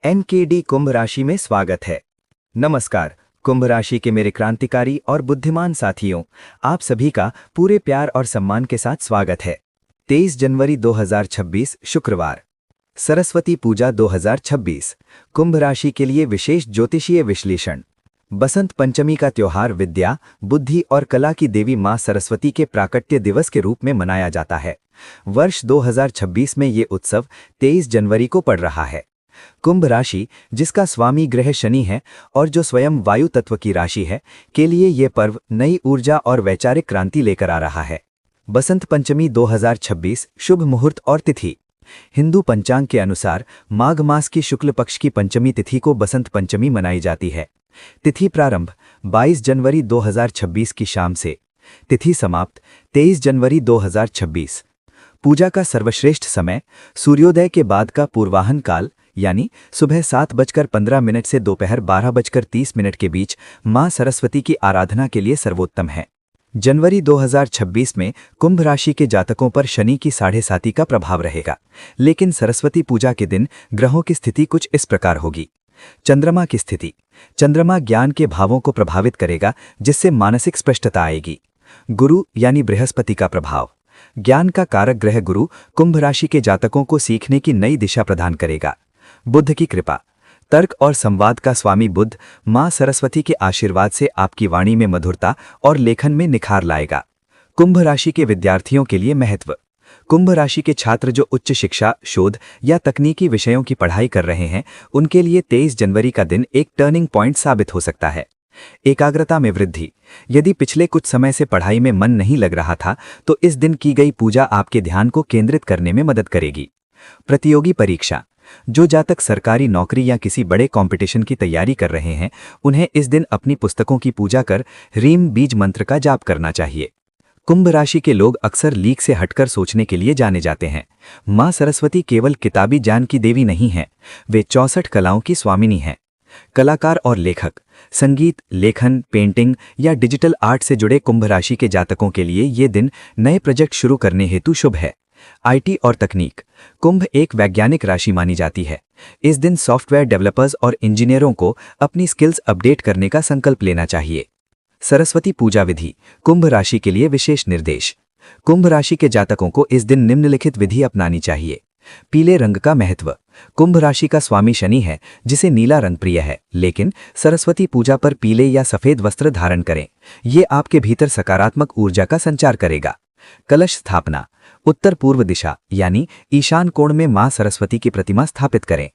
एनकेडी कुंभ राशि में स्वागत है। नमस्कार, कुंभ राशि के मेरे क्रांतिकारी और बुद्धिमान साथियों, आप सभी का पूरे प्यार और सम्मान के साथ स्वागत है। 23 जनवरी 2026 शुक्रवार, सरस्वती पूजा 2026, कुंभ राशि के लिए विशेष ज्योतिषीय विश्लेषण। बसंत पंचमी का त्योहार विद्या, बुद्धि और कला की देवी मां सरस्वती के प्राकट्य दिवस के रूप में मनाया जाता है। वर्ष 2026 में ये उत्सव 23 जनवरी को पड़ रहा है। कुंभ राशि, जिसका स्वामी ग्रह शनि है और जो स्वयं वायु तत्व की राशि है, के लिए ये पर्व नई ऊर्जा और वैचारिक क्रांति लेकर आ रहा है। बसंत पंचमी 2026 शुभ मुहूर्त और तिथि। हिंदू पंचांग के अनुसार माघ मास की शुक्ल पक्ष की पंचमी तिथि को बसंत पंचमी मनाई जाती है। तिथि प्रारंभ 22 जनवरी 2026 की शाम से, तिथि समाप्त 23 जनवरी 2026। पूजा का सर्वश्रेष्ठ समय सूर्योदय के बाद का पूर्वाहन काल, यानी सुबह 7:15 से दोपहर 12:30 के बीच मां सरस्वती की आराधना के लिए सर्वोत्तम है। जनवरी 2026 में कुंभ राशि के जातकों पर शनि की 7.5 का प्रभाव रहेगा, लेकिन सरस्वती पूजा के दिन ग्रहों की स्थिति कुछ इस प्रकार होगी। चंद्रमा की स्थिति। चंद्रमा ज्ञान के भावों को प्रभावित करेगा, जिससे मानसिक स्पष्टता आएगी। गुरु यानी बृहस्पति का प्रभाव। ज्ञान का कारक ग्रह गुरु कुंभ राशि के जातकों को सीखने की नई दिशा प्रदान करेगा। बुद्ध की कृपा। तर्क और संवाद का स्वामी बुद्ध मां सरस्वती के आशीर्वाद से आपकी वाणी में मधुरता और लेखन में निखार लाएगा। कुंभ राशि के विद्यार्थियों के लिए महत्व। कुंभ राशि के छात्र जो उच्च शिक्षा, शोध या तकनीकी विषयों की पढ़ाई कर रहे हैं, उनके लिए 23 जनवरी का दिन एक टर्निंग पॉइंट साबित हो सकता है। एकाग्रता में वृद्धि। यदि पिछले कुछ समय से पढ़ाई में मन नहीं लग रहा था, तो इस दिन की गई पूजा आपके ध्यान को केंद्रित करने में मदद करेगी। प्रतियोगी परीक्षा। जो जातक सरकारी नौकरी या किसी बड़े कंपटीशन की तैयारी कर रहे हैं, उन्हें इस दिन अपनी पुस्तकों की पूजा कर ह्रीम बीज मंत्र का जाप करना चाहिए। कुंभ राशि के लोग अक्सर लीक से हटकर सोचने के लिए जाने जाते हैं। मां सरस्वती केवल किताबी ज्ञान की देवी नहीं है, वे 64 कलाओं की स्वामिनी हैं। कलाकार और लेखक। संगीत, लेखन, पेंटिंग या डिजिटल आर्ट से जुड़े कुंभ राशि के जातकों के लिए ये दिन नए प्रोजेक्ट शुरू करने हेतु शुभ है। आईटी और तकनीक। कुंभ एक वैज्ञानिक राशि मानी जाती है। इस दिन सॉफ्टवेयर डेवलपर्स और इंजीनियरों को अपनी स्किल्स अपडेट करने का संकल्प लेना चाहिए। सरस्वती पूजा विधि। कुंभ राशि के लिए विशेष निर्देश। कुंभ राशि के जातकों को इस दिन निम्नलिखित विधि अपनानी चाहिए। पीले रंग का महत्व। कुंभ राशि का स्वामी शनि है, जिसे नीला रंग प्रिय है, लेकिन सरस्वती पूजा पर पीले या सफेद वस्त्र धारण करें। ये आपके भीतर सकारात्मक ऊर्जा का संचार करेगा। कलश स्थापना। उत्तर पूर्व दिशा यानी ईशान कोण में मां सरस्वती की प्रतिमा स्थापित करें।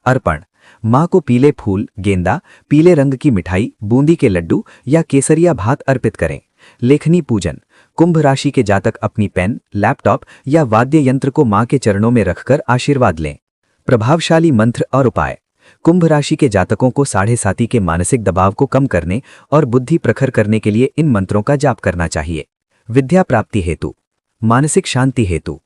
अर्पण। मां को पीले फूल, गेंदा, पीले रंग की मिठाई, बूंदी के लड्डू या केसरिया भात अर्पित करें। लेखनी पूजन। कुंभ राशि के जातक अपनी पेन, लैपटॉप या वाद्य यंत्र को मां के चरणों में रखकर आशीर्वाद लें। प्रभावशाली मंत्र और उपाय। कुंभ राशि के जातकों को 7.5 के मानसिक दबाव को कम करने और बुद्धि प्रखर करने के लिए इन मंत्रों का जाप करना चाहिए। विद्या प्राप्ति हेतु, मानसिक शांति हेतु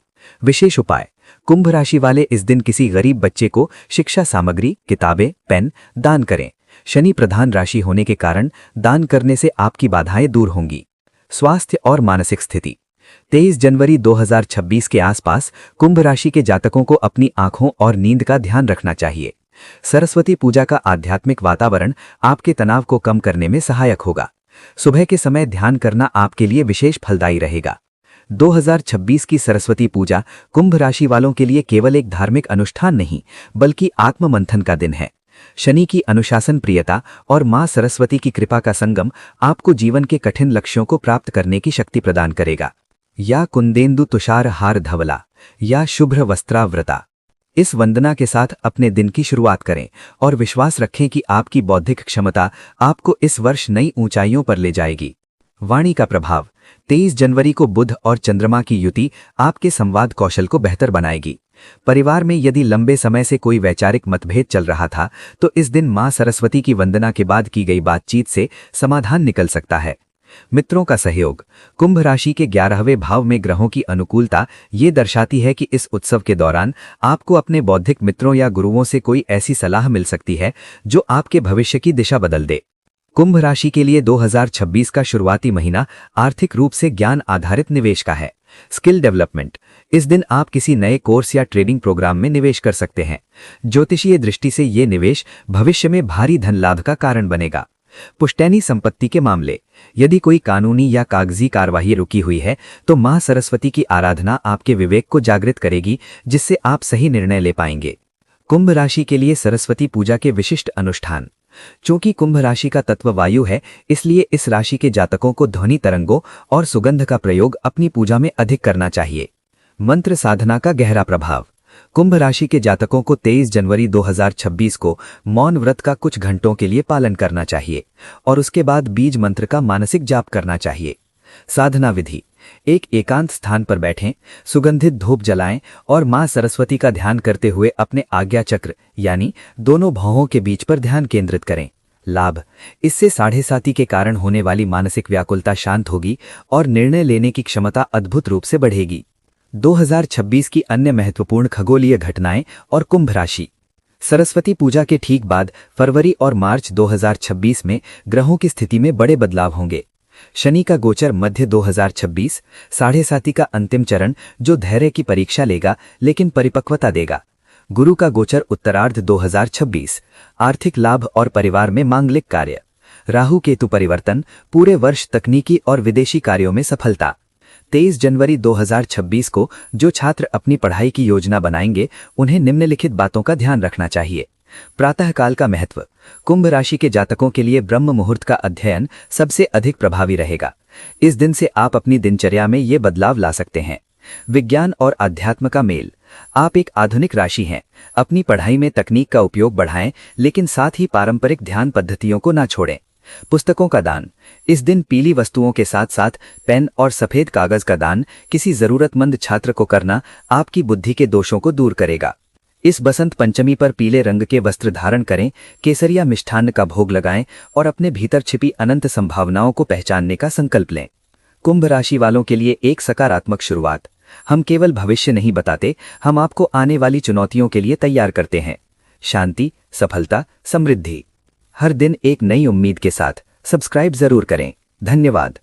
विशेष उपाय। कुंभ राशि वाले इस दिन किसी गरीब बच्चे को शिक्षा सामग्री, किताबें, पेन दान करें। शनि प्रधान राशि होने के कारण दान करने से आपकी बाधाएं दूर होंगी। स्वास्थ्य और मानसिक स्थिति। 23 जनवरी 2026 के आसपास कुंभ राशि के जातकों को अपनी आंखों और नींद का ध्यान रखना चाहिए। सरस्वती पूजा का आध्यात्मिक वातावरण आपके तनाव को कम करने में सहायक होगा। सुबह के समय ध्यान करना आपके लिए विशेष फलदायी रहेगा। 2026 की सरस्वती पूजा कुंभ राशि वालों के लिए केवल एक धार्मिक अनुष्ठान नहीं, बल्कि आत्ममंथन का दिन है। शनि की अनुशासन प्रियता और मां सरस्वती की कृपा का संगम आपको जीवन के कठिन लक्ष्यों को प्राप्त करने की शक्ति प्रदान करेगा। या कुंदेंदु तुषार हार धवला या शुभ्र वस्त्राव्रता। इस वंदना के साथ अपने दिन की शुरुआत करें और विश्वास रखें कि आपकी बौद्धिक क्षमता आपको इस वर्ष नई ऊंचाइयों पर ले जाएगी। वाणी का प्रभाव। 23 जनवरी को बुध और चंद्रमा की युति आपके संवाद कौशल को बेहतर बनाएगी। परिवार में यदि लंबे समय से कोई वैचारिक मतभेद चल रहा था, तो इस दिन मां सरस्वती की वंदना के बाद की गई बातचीत से समाधान निकल सकता है। मित्रों का सहयोग। कुंभ राशि के 11वें भाव में ग्रहों की अनुकूलता ये दर्शाती है कि इस उत्सव के दौरान आपको अपने बौद्धिक मित्रों या गुरुओं से कोई ऐसी सलाह मिल सकती है जो आपके भविष्य की दिशा बदल दे। कुंभ राशि के लिए 2026 का शुरुआती महीना आर्थिक रूप से ज्ञान आधारित निवेश का है। Skill development. इस दिन आप किसी नए कोर्स या ट्रेडिंग प्रोग्राम में निवेश कर सकते हैं। ज्योतिषीय दृष्टि से ये निवेश भविष्य में भारी धन लाभ का कारण बनेगा। पुश्तैनी संपत्ति के मामले। यदि कोई कानूनी या कागजी कार्यवाही रुकी हुई है तो मां सरस्वती की आराधना आपके विवेक को जागृत करेगी, जिससे आप सही निर्णय ले पाएंगे। कुंभ राशि के लिए सरस्वती पूजा के विशिष्ट अनुष्ठान। चूंकि कुंभ राशि का तत्व वायु है, इसलिए इस राशि के जातकों को ध्वनि तरंगों और सुगंध का प्रयोग अपनी पूजा में अधिक करना चाहिए। मंत्र साधना का गहरा प्रभाव। कुंभ राशि के जातकों को 23 जनवरी 2026 को मौन व्रत का कुछ घंटों के लिए पालन करना चाहिए और उसके बाद बीज मंत्र का मानसिक जाप करना चाहिए। साधना विधि। एक एकांत स्थान पर बैठें, सुगंधित धूप जलाएं और मां सरस्वती का ध्यान करते हुए अपने आज्ञा चक्र यानी दोनों भौहों के बीच पर ध्यान केंद्रित करें। लाभ। इससे साढ़े साती के कारण होने वाली मानसिक व्याकुलता शांत होगी और निर्णय लेने की क्षमता अद्भुत रूप से बढ़ेगी। 2026 की अन्य महत्वपूर्ण खगोलीय घटनाएं और कुंभ राशि। सरस्वती पूजा के ठीक बाद फरवरी और मार्च 2026 में ग्रहों की स्थिति में बड़े बदलाव होंगे। शनि का गोचर मध्य 2026, साढ़े साती का अंतिम चरण जो धैर्य की परीक्षा लेगा लेकिन परिपक्वता देगा। गुरु का गोचर उत्तरार्ध 2026, आर्थिक लाभ और परिवार में मांगलिक कार्य। राहु केतु परिवर्तन, पूरे वर्ष तकनीकी और विदेशी कार्यों में सफलता। 23 जनवरी 2026 को जो छात्र अपनी पढ़ाई की योजना बनाएंगे उन्हें निम्नलिखित बातों का ध्यान रखना चाहिए। प्रातःकाल का महत्व। कुंभ राशि के जातकों के लिए ब्रह्म मुहूर्त का अध्ययन सबसे अधिक प्रभावी रहेगा। इस दिन से आप अपनी दिनचर्या में ये बदलाव ला सकते हैं। विज्ञान और अध्यात्म का मेल। आप एक आधुनिक राशि हैं। अपनी पढ़ाई में तकनीक का उपयोग बढ़ाएं, लेकिन साथ ही पारंपरिक ध्यान पद्धतियों को ना छोड़ें। पुस्तकों का दान। इस दिन पीली वस्तुओं के साथ साथ पेन और सफेद कागज का दान किसी जरूरतमंद छात्र को करना आपकी बुद्धि के दोषों को दूर करेगा। इस बसंत पंचमी पर पीले रंग के वस्त्र धारण करें, केसरिया मिष्ठान्न का भोग लगाएं और अपने भीतर छिपी अनंत संभावनाओं को पहचानने का संकल्प लें। कुंभ राशि वालों के लिए एक सकारात्मक शुरुआत। हम केवल भविष्य नहीं बताते, हम आपको आने वाली चुनौतियों के लिए तैयार करते हैं। शांति, सफलता, समृद्धि। हर दिन एक नई उम्मीद के साथ सब्सक्राइब जरूर करें। धन्यवाद।